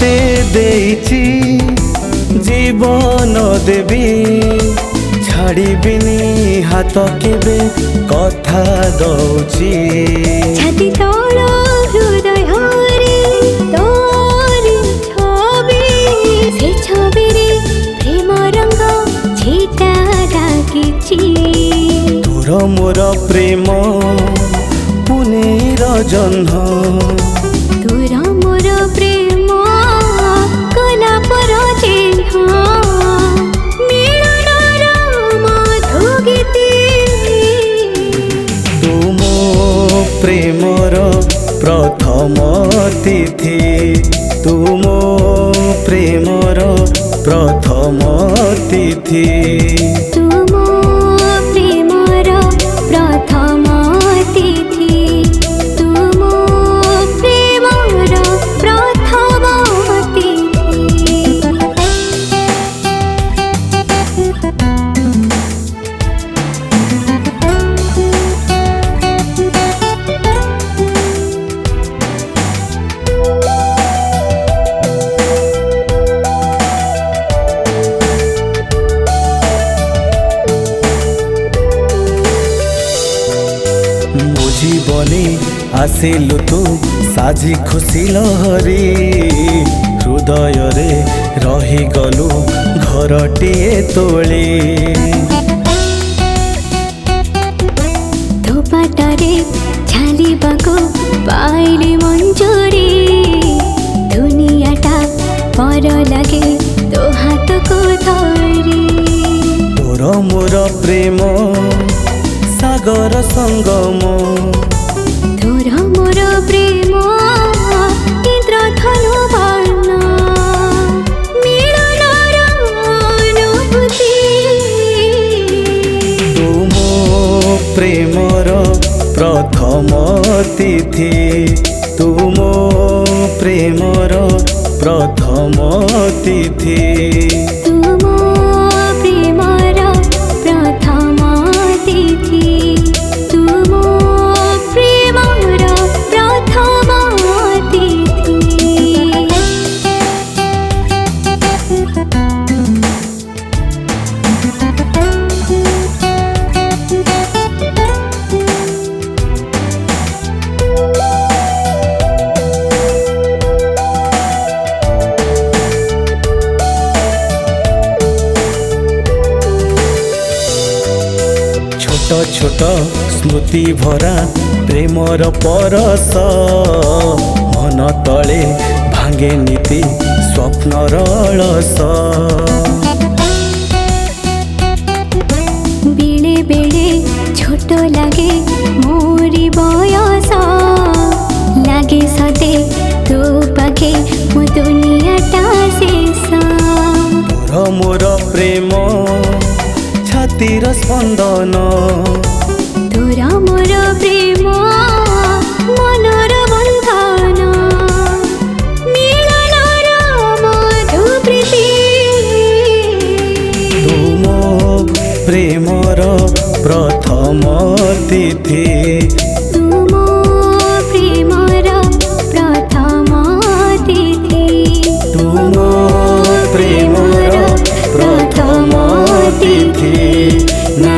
तोते देइची जीवन देवी छाड़िबिनी हाथ केबे कथा दउची छाती तल हृदय रे तोरी छवि से छवि रे प्रेम रंग छीटा डाकिची तोर मोर प्रेम पुनेर जन्म तोर मोर प्रेम कला पर चिन्ह मिलनर मधु गीति तुम प्रेमर प्रथम तिथि तुम प्रेमर प्रथम तिथि तुम प्रेमर प्रथम तिथि तुम प्रेमर प्रथम जीवनी आसिलु तू साजी खुशी लहरी हृदय रे रही गलु घरटिए तोली धोपाटारे झालिबाको पाइली मंजूरी दुनियाटा पर लागे तो हातको धरी तोर मोर प्रेम सागर संगम तोर मोर प्रेम इंद्रधनु वर्ण मिलनर अनुभूति तुम प्रेमर प्रथम तिथि तुम प्रेमर प्रथम तिथि तुम प्रेमर प्रथम तिथि तुम प्रेमर प्रथम छोट छोट स्मृति भरा प्रेमर परस मन तले भांगे नीति स्वप्नर अलस बेले बेले छोट लागे मोरी बयस लागे सते तो पाखे मो दुनियाटा शेष तोर मोर प्रेम छातीर स्पंदन तोर मोर प्रेम मनर बंधन मिलनर मधु प्रीति तुम प्रेमर प्रथम तिथि तुम प्रेमर प्रथम तिथि तुम प्रेमर प्रथम तिथि ना